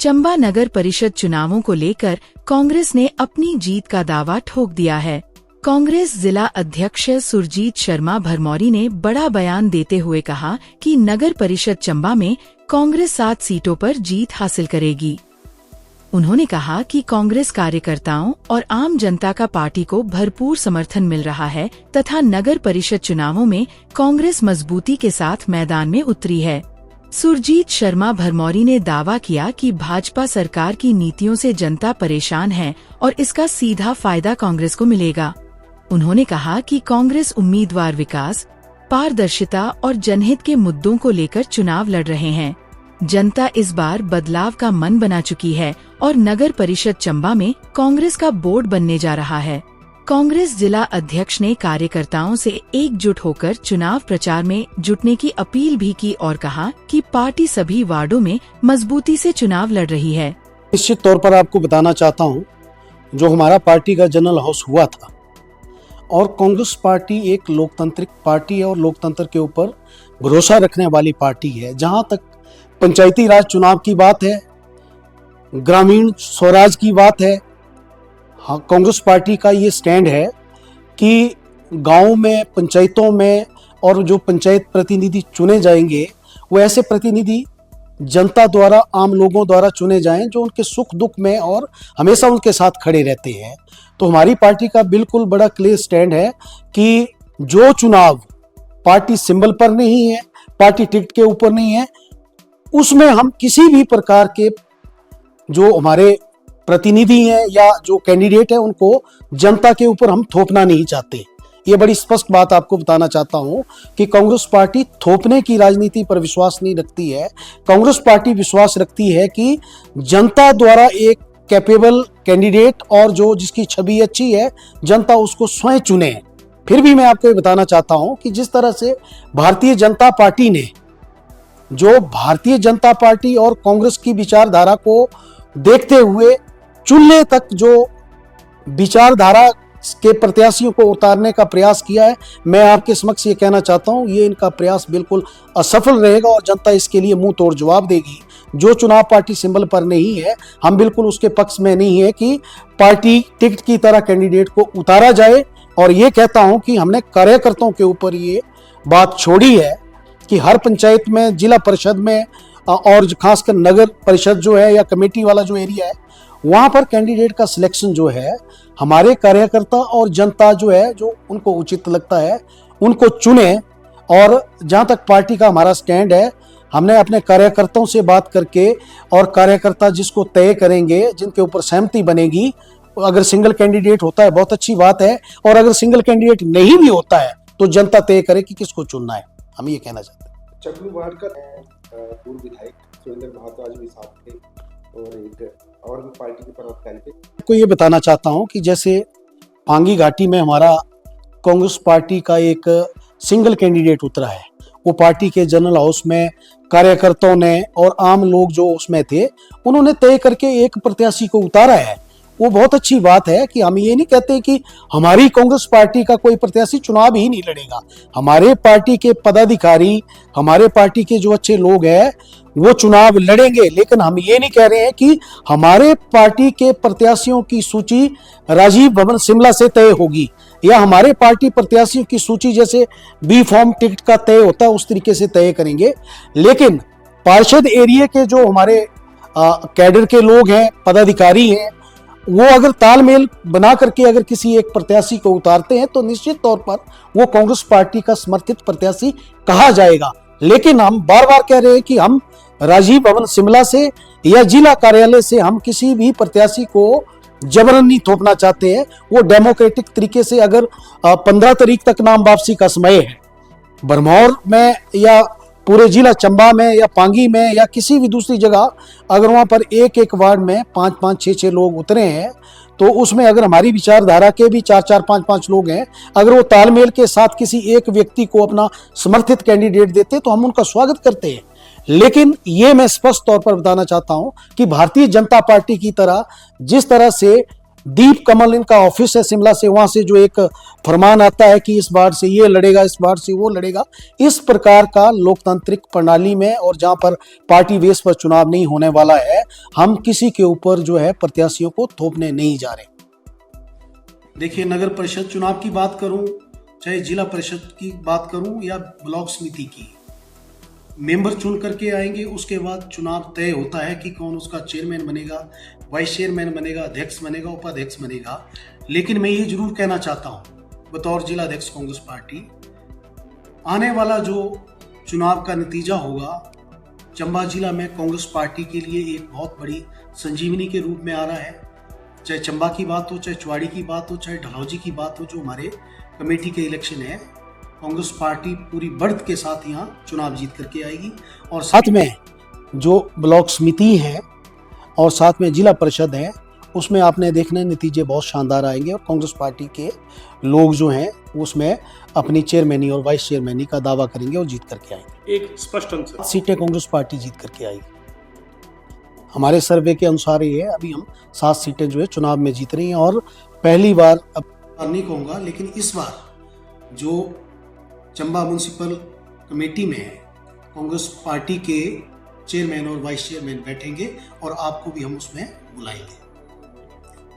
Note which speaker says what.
Speaker 1: चंबा नगर परिषद चुनावों को लेकर कांग्रेस ने अपनी जीत का दावा ठोक दिया है। कांग्रेस जिला अध्यक्ष सुरजीत शर्मा भरमौरी ने बड़ा बयान देते हुए कहा कि नगर परिषद चंबा में कांग्रेस 7 सीटों पर जीत हासिल करेगी। उन्होंने कहा कि कांग्रेस कार्यकर्ताओं और आम जनता का पार्टी को भरपूर समर्थन मिल रहा है तथा नगर परिषद चुनावों में कांग्रेस मजबूती के साथ मैदान में उतरी है। सुरजीत शर्मा भरमौरी ने दावा किया कि भाजपा सरकार की नीतियों से जनता परेशान है और इसका सीधा फायदा कांग्रेस को मिलेगा। उन्होंने कहा कि कांग्रेस उम्मीदवार विकास, पारदर्शिता और जनहित के मुद्दों को लेकर चुनाव लड़ रहे हैं। जनता इस बार बदलाव का मन बना चुकी है और नगर परिषद चंबा में कांग्रेस का बोर्ड बनने जा रहा है। कांग्रेस जिला अध्यक्ष ने कार्यकर्ताओं से एकजुट होकर चुनाव प्रचार में जुटने की अपील भी की और कहा कि पार्टी सभी वार्डों में मजबूती से चुनाव लड़ रही है।
Speaker 2: निश्चित तौर पर आपको बताना चाहता हूं, जो हमारा पार्टी का जनरल हाउस हुआ था और कांग्रेस पार्टी एक लोकतांत्रिक पार्टी है और लोकतंत्र के ऊपर भरोसा रखने वाली पार्टी है। जहां तक पंचायती राज चुनाव की बात है, ग्रामीण स्वराज की बात है, हाँ, कांग्रेस पार्टी का ये स्टैंड है कि गांव में, पंचायतों में और जो पंचायत प्रतिनिधि चुने जाएंगे वो ऐसे प्रतिनिधि जनता द्वारा, आम लोगों द्वारा चुने जाएं जो उनके सुख दुख में और हमेशा उनके साथ खड़े रहते हैं। तो हमारी पार्टी का बिल्कुल बड़ा क्लियर स्टैंड है कि जो चुनाव पार्टी सिंबल पर नहीं है, पार्टी टिकट के ऊपर नहीं है, उसमें हम किसी भी प्रकार के जो हमारे प्रतिनिधि हैं या जो कैंडिडेट है उनको जनता के ऊपर हम थोपना नहीं चाहते। ये बड़ी स्पष्ट बात आपको बताना चाहता हूं कि कांग्रेस पार्टी थोपने की राजनीति पर विश्वास नहीं रखती है। कांग्रेस पार्टी विश्वास रखती है कि जनता द्वारा एक कैपेबल कैंडिडेट और जो जिसकी छवि अच्छी है, जनता उसको स्वयं चुने। फिर भी मैं आपको ये बताना चाहता हूं कि जिस तरह से भारतीय जनता पार्टी ने, जो भारतीय जनता पार्टी और कांग्रेस की विचारधारा को देखते हुए चुनने तक जो विचारधारा के प्रत्याशियों को उतारने का प्रयास किया है, मैं आपके समक्ष ये कहना चाहता हूं, ये इनका प्रयास बिल्कुल असफल रहेगा और जनता इसके लिए मुंह तोड़ जवाब देगी। जो चुनाव पार्टी सिंबल पर नहीं है, हम बिल्कुल उसके पक्ष में नहीं है कि पार्टी टिकट की तरह कैंडिडेट को उतारा जाए। और ये कहता हूं कि हमने कार्यकर्ताओं के ऊपर ये बात छोड़ी है कि हर पंचायत में, जिला परिषद में और खासकर नगर परिषद जो है या कमेटी वाला जो एरिया है, वहां पर कैंडिडेट का सिलेक्शन जो है हमारे कार्यकर्ता और जनता जो है, जो उनको उचित लगता है उनको चुने। और जहां तक पार्टी का हमारा स्टैंड है, हमने अपने कार्यकर्ताओं से बात करके और कार्यकर्ता जिसको तय करेंगे, जिनके ऊपर सहमति बनेगी, अगर सिंगल कैंडिडेट होता है बहुत अच्छी बात है, और अगर सिंगल कैंडिडेट नहीं भी होता है तो जनता तय करे कि किसको चुनना है। हम ये कहना चाहते हैं।
Speaker 3: चकलू वार्ड का पूर्व विधायक सुरेंद्र भारद्वाज भी साथ थे और भी पार्टी के पदाधिकारी थे।
Speaker 2: को ये बताना चाहता हूं कि जैसे पांगी घाटी में हमारा कांग्रेस पार्टी का एक सिंगल कैंडिडेट उतरा है, वो पार्टी के जनरल हाउस में कार्यकर्ताओं ने और आम लोग जो उसमें थे उन्होंने तय करके एक प्रत्याशी को उतारा है। वो बहुत अच्छी बात है कि हम ये नहीं कहते कि हमारी कांग्रेस पार्टी का कोई प्रत्याशी चुनाव ही नहीं लड़ेगा। हमारे पार्टी के पदाधिकारी, हमारे पार्टी के जो अच्छे लोग हैं वो चुनाव लड़ेंगे, लेकिन हम ये नहीं कह रहे हैं कि हमारे पार्टी के प्रत्याशियों की सूची राजीव भवन शिमला से तय होगी या हमारे पार्टी प्रत्याशियों की सूची जैसे बी फॉर्म टिकट का तय होता है उस तरीके से तय करेंगे। लेकिन पार्षद एरिया के जो हमारे कैडर के लोग हैं, पदाधिकारी हैं, वो अगर तालमेल बना करके अगर किसी एक प्रत्याशी को उतारते हैं तो निश्चित तौर पर वो कांग्रेस पार्टी का समर्थित प्रत्याशी कहा जाएगा। लेकिन हम बार बार कह रहे हैं कि हम राजीव भवन शिमला से या जिला कार्यालय से हम किसी भी प्रत्याशी को जबरन नहीं थोपना चाहते हैं। वो डेमोक्रेटिक तरीके से, अगर 15 तारीख तक नाम वापसी का समय है, भरमौर में या पूरे जिला चंबा में या पांगी में या किसी भी दूसरी जगह, अगर वहां पर एक एक वार्ड में 5-5, 6-6 लोग उतरे हैं तो उसमें अगर हमारी विचारधारा के भी 4-4, 5-5 लोग हैं, अगर वो तालमेल के साथ किसी एक व्यक्ति को अपना समर्थित कैंडिडेट देते तो हम उनका स्वागत करते हैं। लेकिन ये मैं स्पष्ट तौर पर बताना चाहता हूं कि भारतीय जनता पार्टी की तरह जिस तरह से दीप कमल इनका ऑफिस है शिमला से, वहां से जो एक फरमान आता है कि इस बार से ये लड़ेगा, इस बार से वो लड़ेगा, इस प्रकार का लोकतांत्रिक प्रणाली में और जहां पर पार्टी बेस पर चुनाव नहीं होने वाला है, हम किसी के ऊपर जो है प्रत्याशियों को थोपने नहीं जा रहे। देखिए, नगर परिषद चुनाव की बात करूं, चाहे जिला परिषद की बात करूं या ब्लॉक समिति की, मेंबर चुन करके आएंगे, उसके बाद चुनाव तय होता है कि कौन उसका चेयरमैन बनेगा, वाइस चेयरमैन बनेगा, अध्यक्ष बनेगा, उपाध्यक्ष बनेगा। लेकिन मैं ये जरूर कहना चाहता हूँ बतौर जिला अध्यक्ष कांग्रेस पार्टी, आने वाला जो चुनाव का नतीजा होगा चंबा जिला में कांग्रेस पार्टी के लिए एक बहुत बड़ी संजीवनी के रूप में आ रहा है। चाहे चंबा की बात हो, चाहे चुवाड़ी की बात हो, चाहे डलहौजी की बात हो, जो हमारे कमेटी के इलेक्शन है, कांग्रेस पार्टी पूरी बढ़त के साथ यहाँ चुनाव जीत करके आएगी। और साथ में जो ब्लॉक समिति है और साथ में जिला परिषद है, उसमें आपने देखने नतीजे बहुत शानदार आएंगे और कांग्रेस पार्टी के लोग जो हैं उसमें अपनी चेयरमैनी और वाइस चेयरमैनी का दावा करेंगे और जीत करके आएंगे।
Speaker 4: एक स्पष्ट आंसर,
Speaker 2: सीटें कांग्रेस पार्टी जीत करके आएगी। हमारे सर्वे के अनुसार ये है, अभी हम 7 सीटें जो है चुनाव में जीत रही हैं और पहली बार, अब नहीं कहूँगा, लेकिन इस बार जो चंबा म्यूनसिपल कमेटी में है, कांग्रेस पार्टी के चेयरमैन और वाइस चेयरमैन बैठेंगे और आपको भी हम उसमें बुलाएंगे।